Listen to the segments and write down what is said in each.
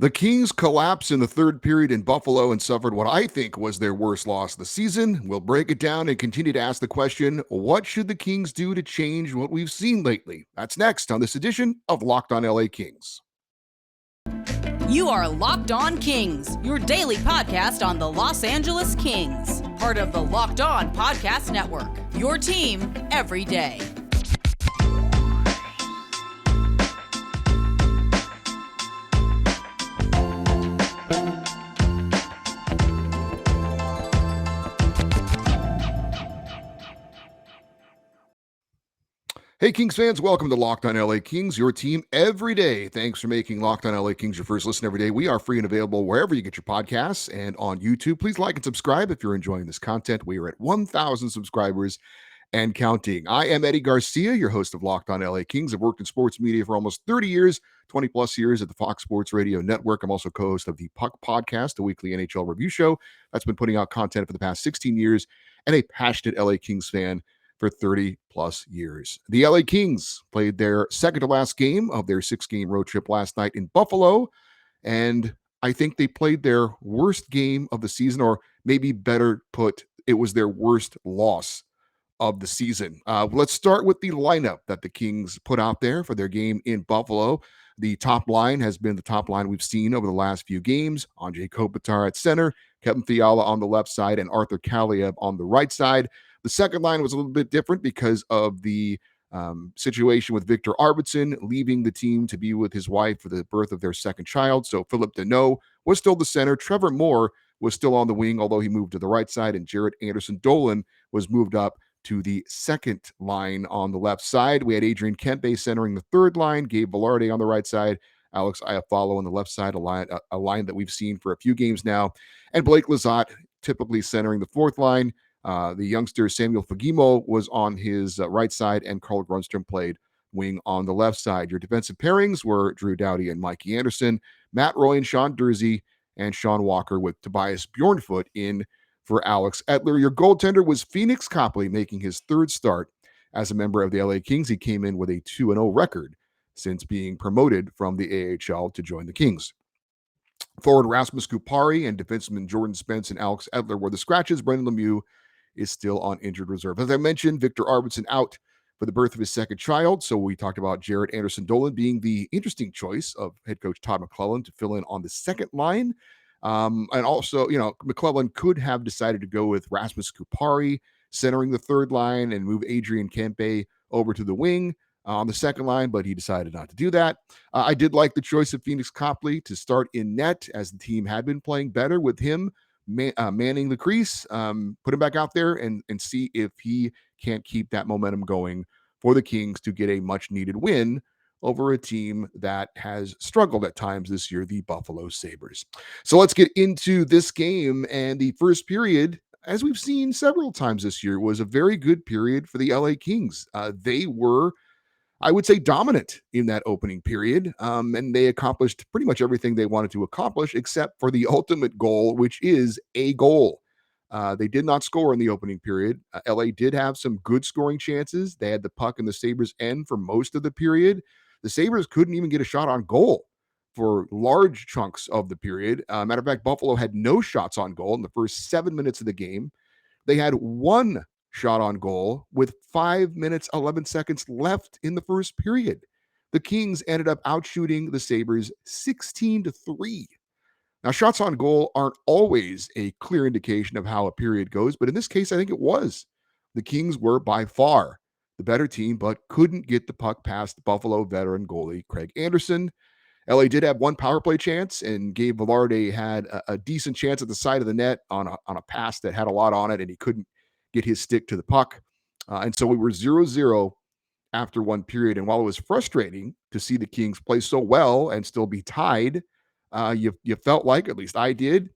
The Kings collapsed in the third period in Buffalo and suffered what I think was their worst loss of the season. We'll break it down and continue to ask the question, what should the Kings do to change what we've seen lately? That's next on this edition of Locked on LA Kings. You are Locked On Kings, your daily podcast on the Los Angeles Kings, part of the Locked On Podcast Network, your team every day. Hey, Kings fans, welcome to Locked on LA Kings, your team every day. Thanks for making Locked on LA Kings your first listen every day. We are free and available wherever you get your podcasts and on YouTube. Please like and subscribe if you're enjoying this content. We are at 1,000 subscribers and counting. I am Eddie Garcia, your host of Locked on LA Kings. I've worked in sports media for almost 30 years, 20 plus years at the Fox Sports Radio Network. I'm also co-host of the Puck Podcast, a weekly NHL review show that's been putting out content for the past 16 years, and a passionate LA Kings fan for 30 plus years. The LA Kings played their second to last game of their 6-game road trip last night in Buffalo, and I think they played their worst game of the season, or maybe better put, it was their worst loss of the season. Let's start with the lineup that the Kings put out there for their game in Buffalo. The top line has been the top line we've seen over the last few games. Anze Kopitar at center, Kevin Fiala on the left side, and Arthur Kaliyev on the right side. The second line was a little bit different because of the situation with Victor Arvidsson leaving the team to be with his wife for the birth of their second child. So Philip Deneau was still the center. Trevor Moore was still on the wing, although he moved to the right side, and Jared Anderson-Dolan was moved up to the second line on the left side. We had Adrian Kempe centering the third line, Gabe Velarde on the right side, Alex Iafallo on the left side, a line that we've seen for a few games now, and Blake Lizotte typically centering the fourth line. The youngster Samuel Fagimo was on his right side, and Carl Grundstrom played wing on the left side. Your defensive pairings were Drew Doughty and Mikey Anderson, Matt Roy and Sean Dursey, and Sean Walker with Tobias Bjornfoot in for Alex Edler. Your goaltender was Phoenix Copley, making his third start as a member of the LA Kings. He came in with a 2-0 record since being promoted from the AHL to join the Kings. Forward Rasmus Kupari and defenseman Jordan Spence and Alex Edler were the scratches. Brendan Lemieux is still on injured reserve. As I mentioned, Victor Arvidsson out for the birth of his second child. So we talked about Jared Anderson-Dolan being the interesting choice of head coach Todd McClellan to fill in on the second line. And also, McClellan could have decided to go with Rasmus Kupari centering the third line and move Adrian Kempe over to the wing on the second line, but he decided not to do that. I did like the choice of Phoenix Copley to start in net, as the team had been playing better with him manning the crease. Put him back out there and see if he can't keep that momentum going for the Kings to get a much-needed win over a team that has struggled at times this year, the Buffalo Sabres. So let's get into this game. And the first period, as we've seen several times this year, was a very good period for the LA Kings. They were, I would say, dominant in that opening period, and they accomplished pretty much everything they wanted to accomplish, except for the ultimate goal, which is a goal. They did not score in the opening period. LA did have some good scoring chances. They had the puck in the Sabres' end for most of the period. The Sabres couldn't even get a shot on goal for large chunks of the period. Matter of fact, Buffalo had no shots on goal in the first 7 minutes of the game. They had one shot on goal with 5 minutes, 11 seconds left in the first period. The Kings ended up outshooting the Sabres 16-3. Now, shots on goal aren't always a clear indication of how a period goes, but in this case, I think it was. The Kings were by far the better team, but couldn't get the puck past Buffalo veteran goalie Craig Anderson. LA did have one power play chance, and Gabe Velarde had a decent chance at the side of the net on a pass that had a lot on it, and he couldn't get his stick to the puck. And so we were 0-0 after one period. And while it was frustrating to see the Kings play so well and still be tied, you felt like, at least I did,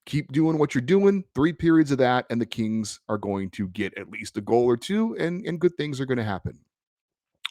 keep doing what you're doing. 3 periods of that, and the Kings are going to get at least a goal or two, and good things are going to happen.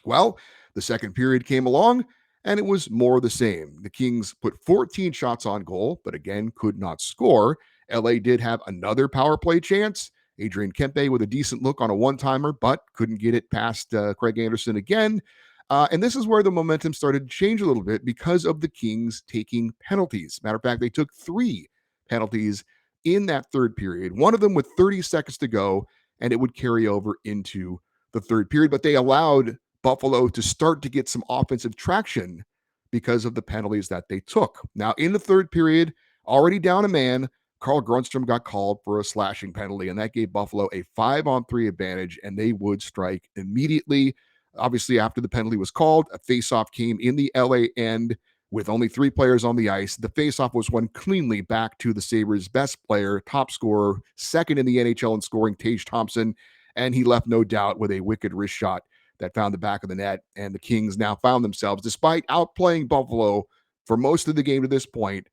Well, the second period came along, and it was more of the same. The Kings put 14 shots on goal, but again, could not score. LA did have another power play chance. Adrian Kempe with a decent look on a one-timer, but couldn't get it past Craig Anderson again. And this is where the momentum started to change a little bit because of the Kings taking penalties. Matter of fact, they took 3 penalties in that third period, one of them with 30 seconds to go, and it would carry over into the third period. But they allowed Buffalo to start to get some offensive traction because of the penalties that they took. Now, in the third period, already down a man, Carl Grunstrom got called for a slashing penalty, and that gave Buffalo a 5-on-3 advantage, and they would strike immediately. Obviously, after the penalty was called, a faceoff came in the LA end with only 3 players on the ice. The faceoff was won cleanly back to the Sabres' best player, top scorer, second in the NHL in scoring, Tage Thompson, and he left no doubt with a wicked wrist shot that found the back of the net. And the Kings now found themselves, despite outplaying Buffalo for most of the game to this point,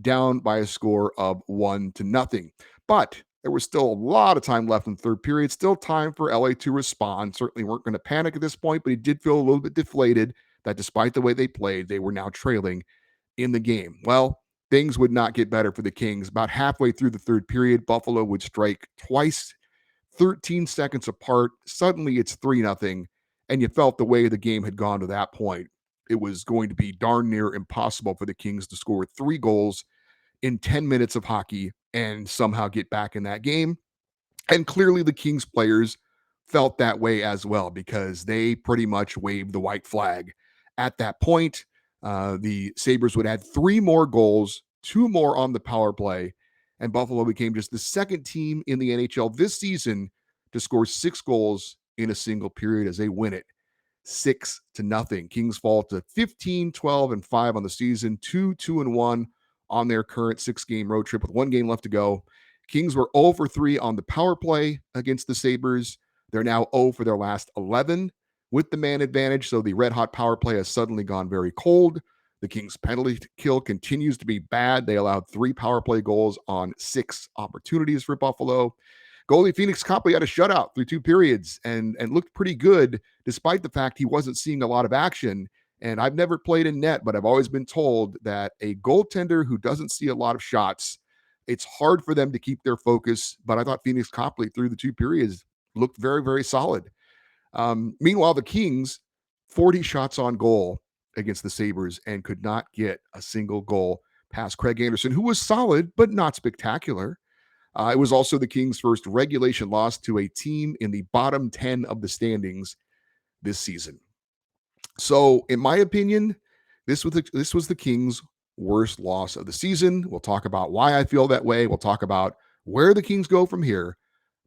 down by a score of 1-0. But there was still a lot of time left in the third period, still time for LA to respond. Certainly weren't going to panic at this point, but he did feel a little bit deflated that despite the way they played, they were now trailing in the game. Well, things would not get better for the Kings. About halfway through the third period, Buffalo would strike twice, 13 seconds apart. Suddenly it's 3-0, and you felt the way the game had gone to that point, it was going to be darn near impossible for the Kings to score 3 goals in 10 minutes of hockey and somehow get back in that game. And clearly the Kings players felt that way as well because they pretty much waved the white flag at that point. The Sabres would add 3 more goals, 2 more on the power play, and Buffalo became just the second team in the NHL this season to score 6 goals in a single period as they win it 6-0. Kings fall to 15, 12, and 5 on the season, 2-2-1 on their current 6-game road trip with 1 game left to go. Kings were 0 for 3 on the power play against the Sabres. They're now 0 for their last 11 with the man advantage, so the red hot power play has suddenly gone very cold. The Kings' penalty kill continues to be bad. They allowed 3 power play goals on 6 opportunities for Buffalo. Goalie Phoenix Copley had a shutout through 2 periods and looked pretty good, despite the fact he wasn't seeing a lot of action. And I've never played in net, but I've always been told that a goaltender who doesn't see a lot of shots, it's hard for them to keep their focus. But I thought Phoenix Copley through the 2 periods looked very, very solid. Meanwhile, the Kings, 40 shots on goal against the Sabres and could not get a single goal past Craig Anderson, who was solid, but not spectacular. It was also the Kings' first regulation loss to a team in the bottom 10 of the standings this season. So, in my opinion, this was the Kings' worst loss of the season. We'll talk about why I feel that way. We'll talk about where the Kings go from here.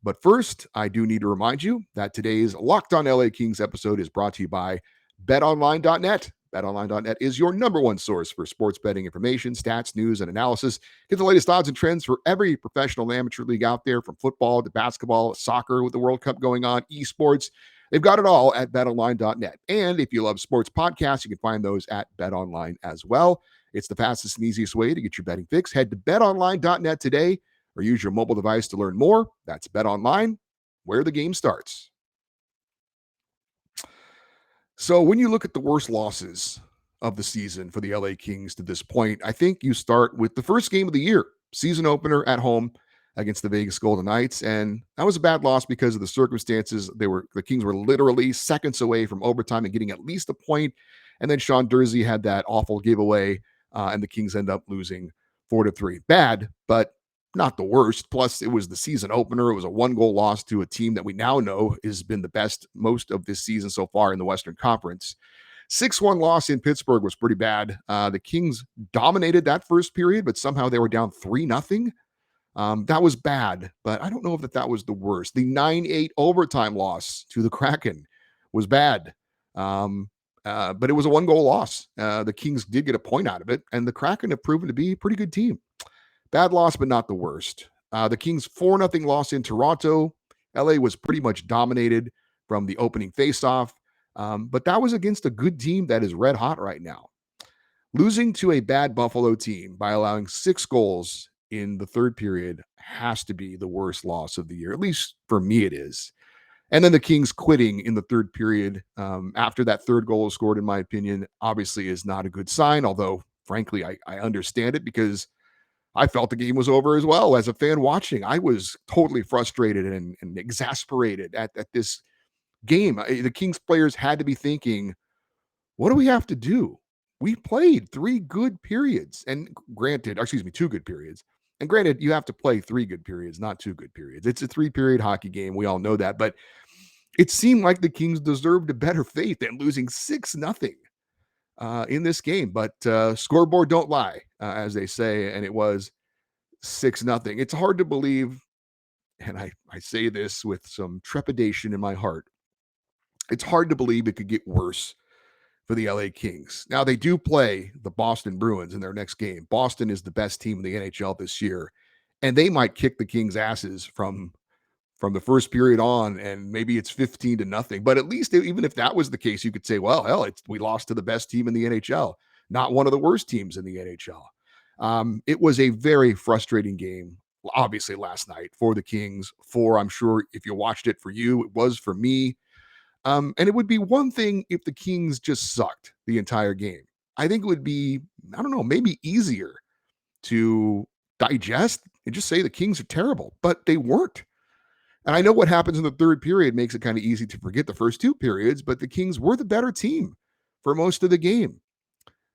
But first, I do need to remind you that today's Locked On LA Kings episode is brought to you by BetOnline.net. BetOnline.net is your number one source for sports betting information, stats, news, and analysis. Get the latest odds and trends for every professional and amateur league out there, from football to basketball, soccer with the World Cup going on, esports. They've got it all at betonline.net. And if you love sports podcasts, you can find those at betonline as well. It's the fastest and easiest way to get your betting fix. Head to betonline.net today or use your mobile device to learn more. That's BetOnline, where the game starts. So when you look at the worst losses of the season for the LA Kings to this point, I think you start with the first game of the year, season opener at home against the Vegas Golden Knights. And that was a bad loss because of the circumstances. The Kings were literally seconds away from overtime and getting at least a point. And then Sean Dursey had that awful giveaway, and the Kings end up losing 4-3. Bad, but not the worst. Plus, it was the season opener. It was a 1-goal loss to a team that we now know has been the best most of this season so far in the Western Conference. 6-1 loss in Pittsburgh was pretty bad. The Kings dominated that first period, but somehow they were down 3-0. That was bad, but I don't know if that was the worst. The 9-8 overtime loss to the Kraken was bad, but it was a 1-goal loss. The Kings did get a point out of it, and the Kraken have proven to be a pretty good team. Bad loss, but not the worst. The Kings' 4-0 loss in Toronto. LA was pretty much dominated from the opening faceoff, but that was against a good team that is red hot right now. Losing to a bad Buffalo team by allowing 6 goals in the third period has to be the worst loss of the year. At least for me, it is. And then the Kings quitting in the third period after that third goal was scored, in my opinion, obviously is not a good sign. Although, frankly, I understand it because I felt the game was over as well. As a fan watching, I was totally frustrated and exasperated at this game. The Kings players had to be thinking, What do we have to do? We played 3 good periods, and granted, excuse me, 2 good periods. And granted, you have to play 3 good periods, not 2 good periods. It's a 3 period hockey game. We all know that. But it seemed like the Kings deserved a better fate than losing 6-0 in this game. But scoreboard don't lie, as they say. And it was 6-0. It's hard to believe, and I say this with some trepidation in my heart. It's hard to believe it could get worse for the LA Kings. Now, they do play the Boston Bruins in their next game. Boston is the best team in the NHL this year, and they might kick the Kings' asses from the first period on, and maybe it's 15-0. But at least even if that was the case, you could say, well, hell, we lost to the best team in the NHL, not one of the worst teams in the NHL. It was a very frustrating game, obviously, last night for the Kings. I'm sure if you watched it, for you, it was for me. And it would be one thing if the Kings just sucked the entire game. I think it would be, I don't know, maybe easier to digest and just say the Kings are terrible, but they weren't. And I know what happens in the third period makes it kind of easy to forget the first 2 periods, but the Kings were the better team for most of the game.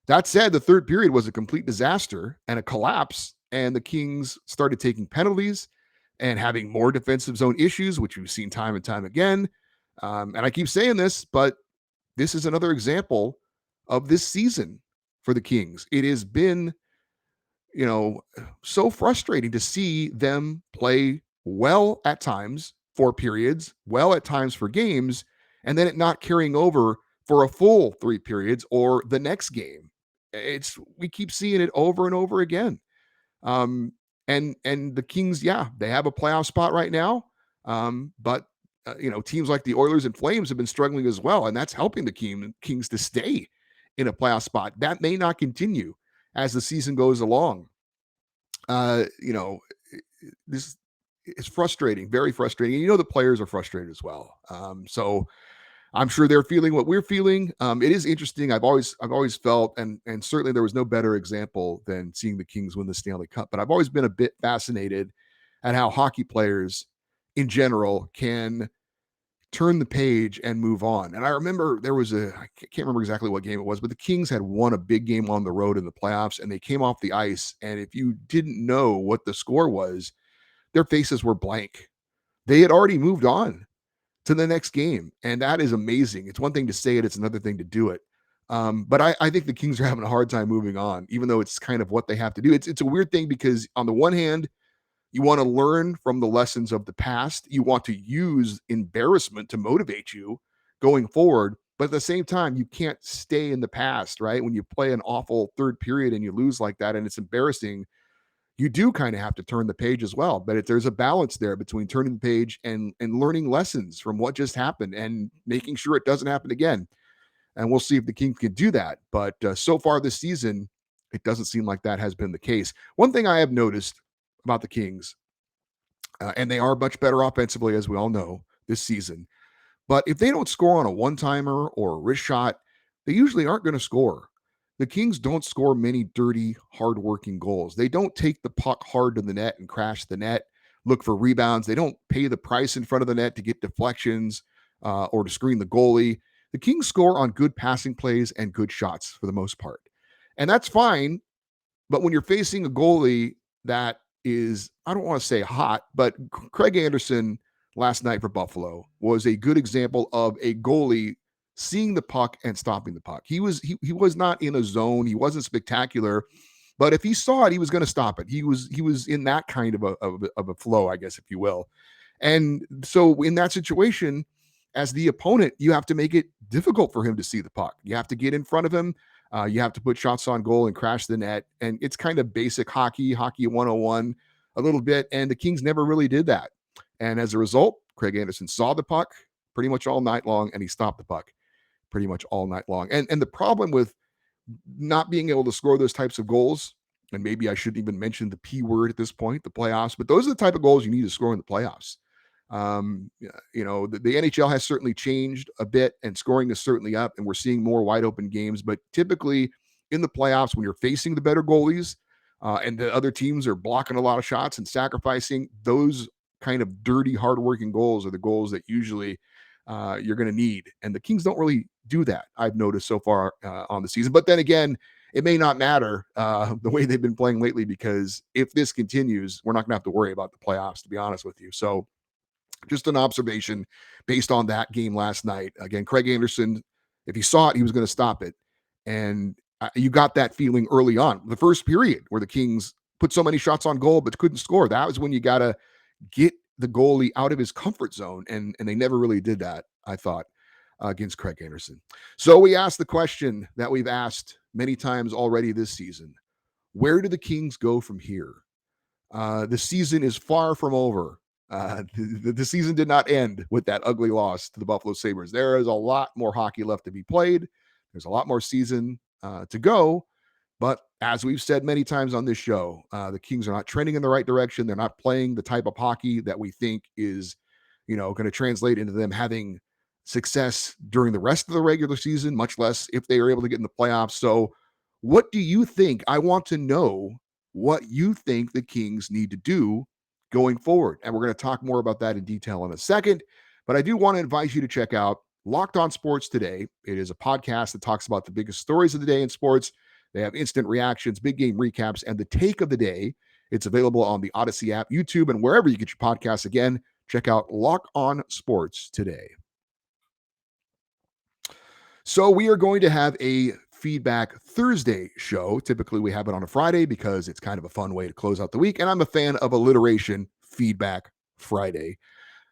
That said, the third period was a complete disaster and a collapse, and the Kings started taking penalties and having more defensive zone issues, which we've seen time and time again. And I keep saying this, but this is another example of this season for the Kings. It has been, so frustrating to see them play well at times for periods, well at times for games, and then it not carrying over for a full 3 periods or the next game. We keep seeing it over and over again. Um, and the Kings, yeah, they have a playoff spot right now. But teams like the Oilers and Flames have been struggling as well, and that's helping the Kings to stay in a playoff spot. That may not continue as the season goes along. Uh, you know, this is frustrating, very frustrating. And the players are frustrated as well. So I'm sure they're feeling what we're feeling. It is interesting. I've always felt, and certainly there was no better example than seeing the Kings win the Stanley Cup. But I've always been a bit fascinated at how hockey players in general can turn the page and move on. And I remember I can't remember exactly what game it was, but the Kings had won a big game on the road in the playoffs, and they came off the ice. And if you didn't know what the score was, their faces were blank. They had already moved on to the next game. And that is amazing. It's one thing to say it, it's another thing to do it. But I think the Kings are having a hard time moving on, even though it's kind of what they have to do. It's a weird thing because on the one hand, you want to learn from the lessons of the past. You want to use embarrassment to motivate you going forward. But at the same time, you can't stay in the past, right? When you play an awful third period and you lose like that and it's embarrassing, you do kind of have to turn the page as well. But there's a balance there between turning the page and learning lessons from what just happened and making sure it doesn't happen again. And we'll see if the Kings can do that. But so far this season, it doesn't seem like that has been the case. One thing I have noticed about the Kings, and they are much better offensively, as we all know, this season. But if they don't score on a one-timer or a wrist shot, they usually aren't going to score. The Kings don't score many dirty, hard-working goals. They don't take the puck hard to the net and crash the net, look for rebounds. They don't pay the price in front of the net to get deflections or to screen the goalie. The Kings score on good passing plays and good shots for the most part. And that's fine, but when you're facing a goalie that is, I don't want to say hot, but Craig Anderson last night for Buffalo was a good example of a goalie seeing the puck and stopping the puck. He was not in a zone. He wasn't spectacular, but if he saw it, he was going to stop it. He was in that kind of a flow, I guess, if you will. And so in that situation, as the opponent, you have to make it difficult for him to see the puck. You have to get in front of him. You have to put shots on goal and crash the net. And it's kind of basic hockey 101 a little bit. And the Kings never really did that. And as a result, Craig Anderson saw the puck pretty much all night long, and he stopped the puck pretty much all night long. And the problem with not being able to score those types of goals, and maybe I shouldn't even mention the P word at this point, the playoffs, but those are the type of goals you need to score in the playoffs. The NHL has certainly changed a bit, and scoring is certainly up, and we're seeing more wide open games. But typically in the playoffs, when you're facing the better goalies and the other teams are blocking a lot of shots and sacrificing, those kind of dirty, hardworking goals are the goals that usually you're going to need. And the Kings don't really do that, I've noticed so far on the season. But then again, it may not matter the way they've been playing lately, because if this continues, we're not going to have to worry about the playoffs, to be honest with you. So just an observation based on that game last night. Again, Craig Anderson, if he saw it, he was going to stop it. And you got that feeling early on. The first period where the Kings put so many shots on goal but couldn't score, that was when you got to get the goalie out of his comfort zone. And they never really did that, I thought, against Craig Anderson. So we asked the question that we've asked many times already this season: where do the Kings go from here? The season is far from over. The season did not end with that ugly loss to the Buffalo Sabres. There is a lot more hockey left to be played. There's a lot more season to go. But as we've said many times on this show, the Kings are not trending in the right direction. They're not playing the type of hockey that we think is, going to translate into them having success during the rest of the regular season, much less if they are able to get in the playoffs. So, what do you think? I want to know what you think the Kings need to do going forward. And we're going to talk more about that in detail in a second. But I do want to invite you to check out Locked On Sports Today. It is a podcast that talks about the biggest stories of the day in sports. They have instant reactions, big game recaps, and the take of the day. It's available on the Odyssey app, YouTube, and wherever you get your podcasts. Again, check out Lock On Sports Today. So we are going to have a Feedback Thursday show. Typically, we have it on a Friday because it's kind of a fun way to close out the week. And I'm a fan of alliteration, Feedback Friday.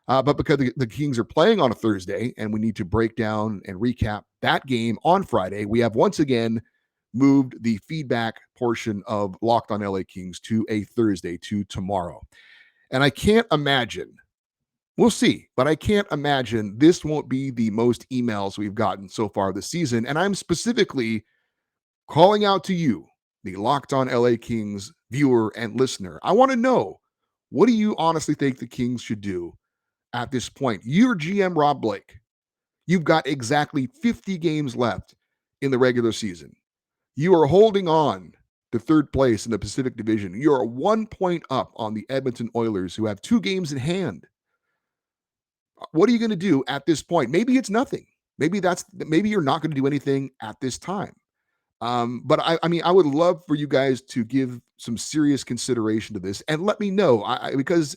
But because the Kings are playing on a Thursday and we need to break down and recap that game on Friday, we have once again moved the feedback portion of Locked on LA Kings to a Thursday, to tomorrow. And I can't imagine, we'll see, but I can't imagine this won't be the most emails we've gotten so far this season. And I'm specifically calling out to you, the Locked on LA Kings viewer and listener. I want to know, what do you honestly think the Kings should do at this point? You're GM Rob Blake. You've got exactly 50 games left in the regular season. You are holding on to third place in the Pacific Division. You're 1 point up on the Edmonton Oilers, who have 2 games in hand. What are you going to do at this point? Maybe it's nothing. Maybe you're not going to do anything at this time. But I would love for you guys to give some serious consideration to this and let me know. Because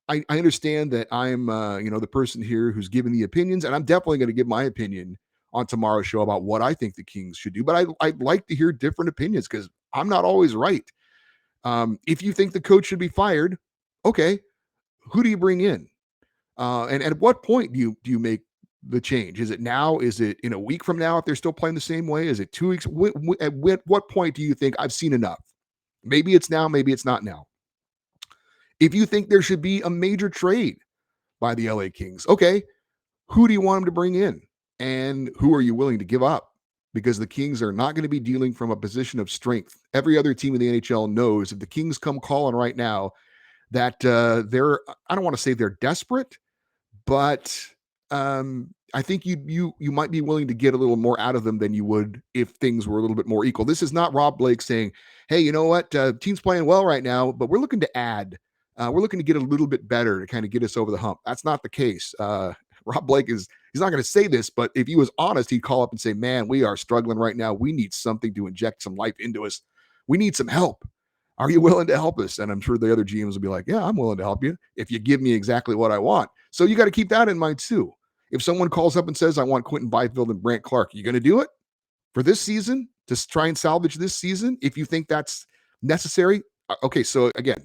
I understand that I'm the person here who's giving the opinions, and I'm definitely going to give my opinion on tomorrow's show about what I think the Kings should do. But I'd like to hear different opinions, because I'm not always right. If you think the coach should be fired, okay, who do you bring in? And at what point do you make the change? Is it now? Is it in a week from now if they're still playing the same way? Is it 2 weeks? At what point do you think I've seen enough? Maybe it's now, maybe it's not now. If you think there should be a major trade by the LA Kings, okay, who do you want them to bring in? And who are you willing to give up? Because the Kings are not going to be dealing from a position of strength. Every other team in the NHL knows if the Kings come calling right now that I don't want to say they're desperate, but I think you might be willing to get a little more out of them than you would if things were a little bit more equal. This is not Rob Blake saying, hey, you know what? Team's playing well right now, but we're looking to add. We're looking to get a little bit better to kind of get us over the hump. That's not the case. Rob Blake he's not going to say this, but if he was honest, he'd call up and say, man, we are struggling right now. We need something to inject some life into us. We need some help. Are you willing to help us? And I'm sure the other GMs will be like, yeah, I'm willing to help you if you give me exactly what I want. So you got to keep that in mind too. If someone calls up and says, I want Quentin Byfield and Brant Clark, you going to do it for this season to try and salvage this season? If you think that's necessary. Okay. So again,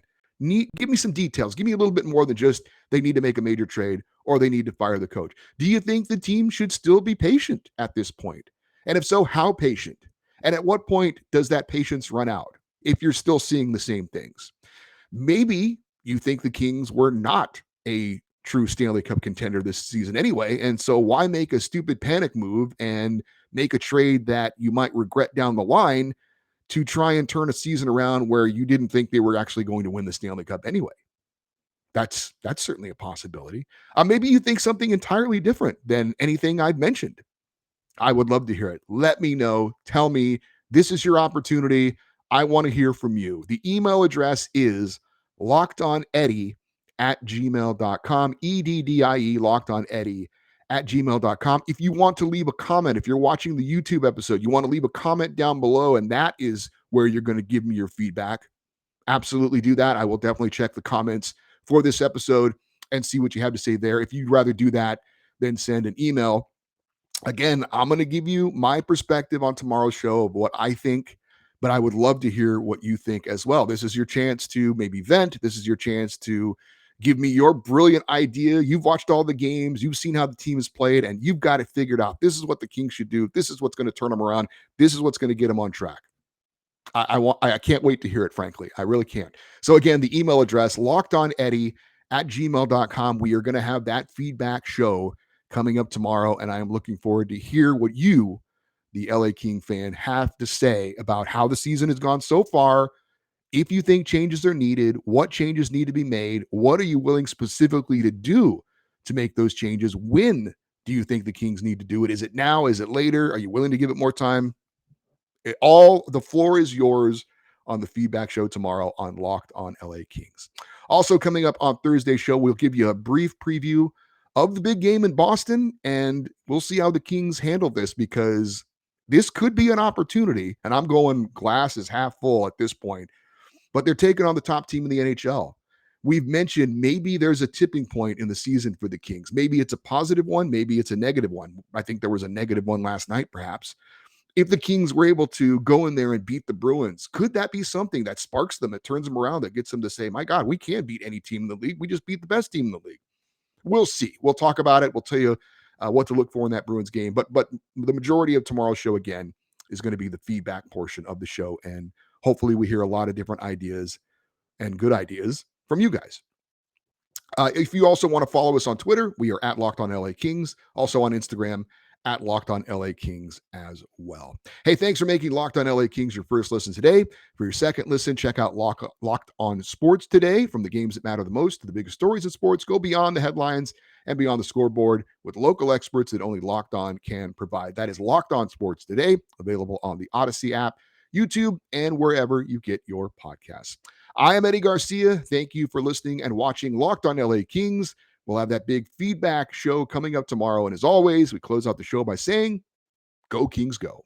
give me some details. Give me a little bit more than just they need to make a major trade or they need to fire the coach. Do you think the team should still be patient at this point? And if so, how patient? And at what point does that patience run out if you're still seeing the same things? Maybe you think the Kings were not a true Stanley Cup contender this season anyway. And so why make a stupid panic move and make a trade that you might regret down the line to try and turn a season around where you didn't think they were actually going to win the Stanley Cup anyway? That's certainly a possibility. Maybe you think something entirely different than anything I've mentioned. I would love to hear it. Let me know. Tell me. This is your opportunity. I want to hear from you. The email address is lockedoneddie@gmail.com. EDDIE, lockedoneddie at gmail.com. If you want to leave a comment, if you're watching the YouTube episode, you want to leave a comment down below, and that is where you're going to give me your feedback. Absolutely do that. I will definitely check the comments for this episode and see what you have to say there. If you'd rather do that than send an email, again, I'm going to give you my perspective on tomorrow's show of what I think, but I would love to hear what you think as well. This is your chance to maybe vent. This is your chance to give me your brilliant idea. You've watched all the games, you've seen how the team has played, and you've got it figured out. This is what the Kings should do. This is what's going to turn them around. This is what's going to get them on track. I can't wait to hear it, frankly. I really can't. So again, the email address, lockedoneddie@gmail.com. We are going to have that feedback show coming up tomorrow, and I am looking forward to hear what you, the LA King fan, have to say about how the season has gone so far. If you think changes are needed, what changes need to be made? What are you willing specifically to do to make those changes? When do you think the Kings need to do it? Is it now? Is it later? Are you willing to give it more time? All the floor is yours on the feedback show tomorrow on Locked On LA Kings. Also coming up on Thursday's show, we'll give you a brief preview of the big game in Boston, and we'll see how the Kings handle this, because this could be an opportunity, and I'm going glass is half full at this point, but they're taking on the top team in the NHL. We've mentioned maybe there's a tipping point in the season for the Kings. Maybe it's a positive one, maybe it's a negative one. I think there was a negative one last night, perhaps. If the Kings were able to go in there and beat the Bruins, could that be something that sparks them, that turns them around, that gets them to say, my God, we can beat any team in the league. We just beat the best team in the league. We'll see. We'll talk about it. We'll tell you what to look for in that Bruins game. But the majority of tomorrow's show, again, is going to be the feedback portion of the show. And hopefully we hear a lot of different ideas and good ideas from you guys. If you also want to follow us on Twitter, we are at Locked On LA Kings. Also on Instagram, at Locked On LA Kings as well. Hey, thanks for making Locked On LA Kings your first listen today. For your second listen, check out Locked On Sports today. From the games that matter the most to the biggest stories in sports, go beyond the headlines and beyond the scoreboard with local experts that only Locked On can provide. That is Locked On Sports today, available on the Odyssey app, YouTube, and wherever you get your podcasts. I am Eddie Garcia. Thank you for listening and watching Locked On LA Kings. We'll have that big feedback show coming up tomorrow. And as always, we close out the show by saying, go Kings, go.